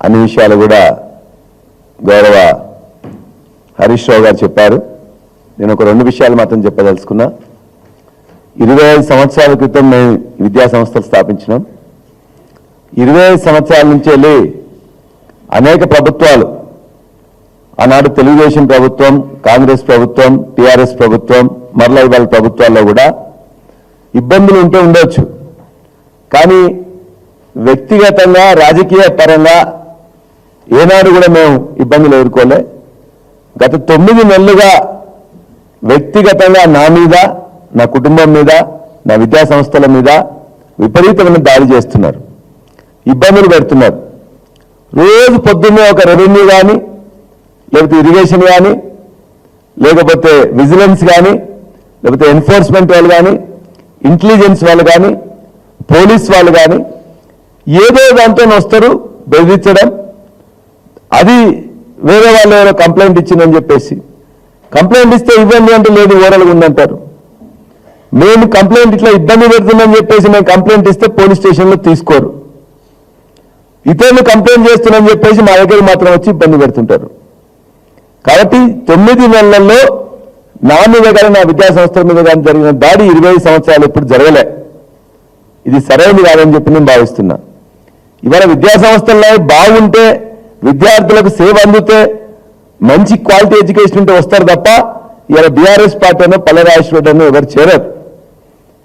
అన్ని విషయాలు కూడా గౌరవ హరీష్ రావు గారు చెప్పారు. నేను ఒక 2 విషయాలు మాత్రం చెప్పదలుచుకున్నా. 25 సంవత్సరాల క్రితం మేము విద్యా సంస్థలు స్థాపించినాం. 25 సంవత్సరాల నుంచి వెళ్ళి అనేక ప్రభుత్వాలు, ఆనాడు తెలుగుదేశం ప్రభుత్వం, కాంగ్రెస్ ప్రభుత్వం, టీఆర్ఎస్ ప్రభుత్వం, మరలా ఇవాళ ప్రభుత్వాల్లో కూడా ఇబ్బందులు ఉంటూ ఉండొచ్చు. కానీ వ్యక్తిగతంగా రాజకీయ పరంగా ఏనాడు కూడా మేము ఇబ్బందులు ఎదుర్కోలే. గత 9 నెలలుగా వ్యక్తిగతంగా నా మీద, నా కుటుంబం మీద, నా విద్యా సంస్థల మీద విపరీతమైన దాడి చేస్తున్నారు, ఇబ్బందులు పెడుతున్నారు. రోజు పొద్దున్నే ఒక రెవెన్యూ కానీ, లేకపోతే ఇరిగేషన్ కానీ, లేకపోతే విజిలెన్స్ కానీ, లేకపోతే ఎన్ఫోర్స్మెంట్ వాళ్ళు కానీ, ఇంటెలిజెన్స్ వాళ్ళు కానీ, పోలీస్ వాళ్ళు కానీ ఏదో దాంతో వస్తారు బెదిరించడం. అది వేరే వాళ్ళు ఎవరో కంప్లైంట్ ఇచ్చిందని చెప్పేసి, కంప్లైంట్ ఇస్తే ఇవ్వండి అంటే లేదు, ఓరల్గా ఉందంటారు. మేము కంప్లైంట్ ఇట్లా ఇబ్బంది పెడుతుందని చెప్పేసి మేము కంప్లైంట్ ఇస్తే పోలీస్ స్టేషన్లో తీసుకోరు. ఇతరులు కంప్లైంట్ చేస్తున్నారని చెప్పేసి మా దగ్గర మాత్రం వచ్చి ఇబ్బంది పెడుతుంటారు. కాబట్టి 9 నెలల్లో నా మీద కానీ, నా విద్యా సంస్థల మీద కానీ జరిగిన దాడి 25 సంవత్సరాలు ఎప్పుడు జరగలే. ఇది సరైనది కాదని చెప్పి నేను భావిస్తున్నా. ఇవాళ విద్యా సంస్థల్లో బాగుంటే, విద్యార్థులకు సేవ అందితే, మంచి క్వాలిటీ ఎడ్యుకేషన్ ఉంటే వస్తారు తప్ప ఇవాళ బీఆర్ఎస్ పార్టీ అనో పల్లెరాజేశ్వర అనో ఎవరు చేరరు.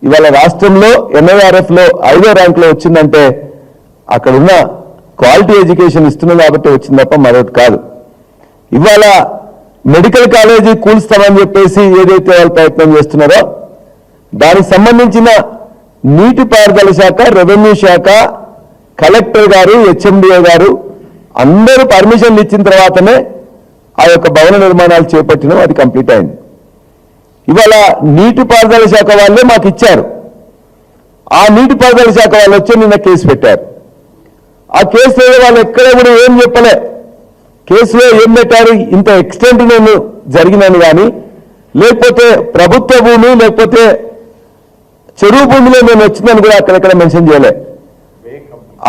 ఇవాళ రాష్ట్రంలో NIRFలో 5వ ర్యాంకులో వచ్చిందంటే అక్కడున్న క్వాలిటీ ఎడ్యుకేషన్ ఇస్తున్నాం కాబట్టి వచ్చింది తప్ప మరొకటి కాదు. ఇవాళ మెడికల్ కాలేజీ కూల్స్తామని చెప్పేసి ఏదైతే వాళ్ళు ప్రయత్నం చేస్తున్నారో దానికి సంబంధించిన నీటిపారుదల శాఖ, రెవెన్యూ శాఖ, కలెక్టర్ గారు, HMDA గారు అందరూ పర్మిషన్లు ఇచ్చిన తర్వాతనే ఆ యొక్క భవన నిర్మాణాలు చేపట్టినాం. అది కంప్లీట్ అయింది. ఇవాళ నీటిపారుదల శాఖ వాళ్ళే మాకు ఇచ్చారు. ఆ నీటిపారుదల శాఖ వాళ్ళు వచ్చి నిన్న కేసు పెట్టారు. ఆ కేసులో వాళ్ళు ఎక్కడ కూడా ఏం చెప్పలే. కేసులో ఏం పెట్టారు, ఇంత ఎక్స్టెంట్ నేను జరిగినాను కానీ, లేకపోతే ప్రభుత్వ భూమి, లేకపోతే చెరువు భూమిలో నేను వచ్చిందని కూడా అక్కడెక్కడ మెన్షన్ చేయలే.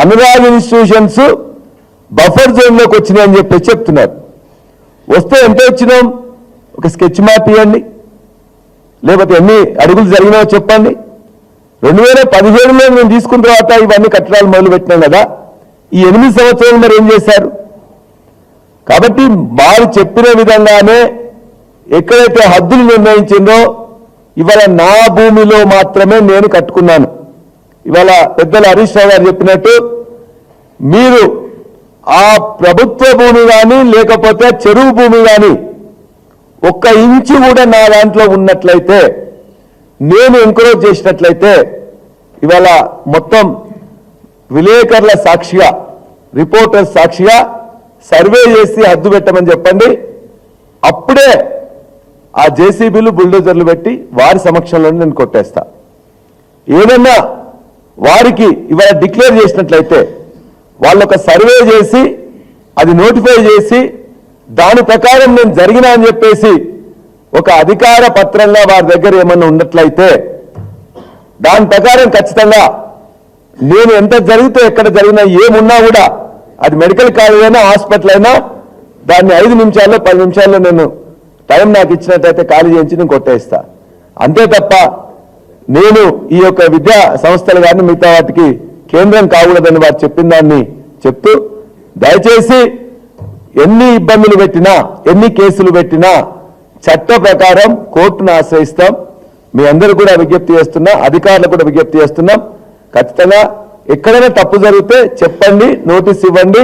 అనురాగ్ ఇన్స్టిట్యూషన్స్ బఫర్ జోన్లోకి వచ్చినాయని చెప్పి చెప్తున్నారు. వస్తే ఎంత వచ్చినాం, ఒక స్కెచ్ మ్యాప్ ఇవ్వండి, లేకపోతే ఎన్ని అడుగులు జరిగినాయో చెప్పండి. 2017లో మేము తీసుకున్న తర్వాత ఇవన్నీ కట్టడాలు మొదలుపెట్టినాం కదా, ఈ 8 సంవత్సరాలు మరి ఏం చేశారు? కాబట్టి వారు చెప్పిన విధంగానే ఎక్కడైతే హద్దులు నిర్ణయించిందో ఇవాళ నా భూమిలో మాత్రమే నేను కట్టుకున్నాను. ఇవాళ పెద్దలు హరీష్ రావు గారు చెప్పినట్టు మీరు ఆ ప్రభుత్వ భూమి కానీ, లేకపోతే చెరువు భూమి కానీ 1 ఇంచు కూడా నా దాంట్లో ఉన్నట్లయితే, నేను ఎంకరేజ్ చేసినట్లయితే ఇవాళ మొత్తం విలేకరుల సాక్షిగా, రిపోర్టర్స్ సాక్షిగా సర్వే చేసి హద్దు పెట్టమని చెప్పండి. అప్పుడే ఆ JCBలు, బుల్డోజర్లు పెట్టి వారి సమక్షంలో నేను కొట్టేస్తా. ఏదన్నా వారికి ఇవాళ డిక్లేర్ చేసినట్లయితే వాళ్ళు ఒక సర్వే చేసి అది నోటిఫై చేసి దాని ప్రకారం నేను జరిగినా అని చెప్పేసి ఒక అధికార పత్రంగా వారి దగ్గర ఏమన్నా ఉన్నట్లయితే దాని ప్రకారం ఖచ్చితంగా నేను ఎంత జరిగితే, ఎక్కడ జరిగినా, ఏమున్నా కూడా అది మెడికల్ కాలేజ్ అయినా, హాస్పిటల్ అయినా దాన్ని 5 నిమిషాల్లో 10 నిమిషాల్లో నేను టైం నాకు ఇచ్చినట్లయితే ఖాళీ చేయించి నేను కొట్టేస్తా. అంతే తప్ప నేను ఈ యొక్క విద్యా సంస్థలు కానీ మిగతా వాటికి కేంద్రం కాకూడదని వారు చెప్పిన దాన్ని చెప్తూ, దయచేసి ఎన్ని ఇబ్బందులు పెట్టినా, ఎన్ని కేసులు పెట్టినా చట్ట ప్రకారం కోర్టును ఆశ్రయిస్తాం. మీ అందరూ కూడా విజ్ఞప్తి చేస్తున్నా, అధికారులకు కూడా విజ్ఞప్తి చేస్తున్నాం. ఖచ్చితంగా ఎక్కడైనా తప్పు జరిగితే చెప్పండి, నోటీస్ ఇవ్వండి,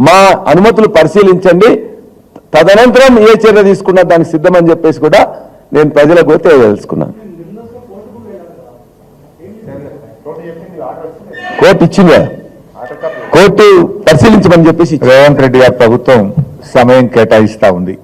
మా అనుమతులు పరిశీలించండి, తదనంతరం ఏ చర్య తీసుకున్నా దానికి సిద్ధమని చెప్పేసి కూడా నేను ప్రజలకు కూడా తెలియజేసుకున్నాను. కోర్టు ఇచ్చిందా? కోర్టు పరిశీలించమని చెప్పేసి రేవంత్ రెడ్డి గారి ప్రభుత్వం సమయం కేటాయిస్తా ఉంది.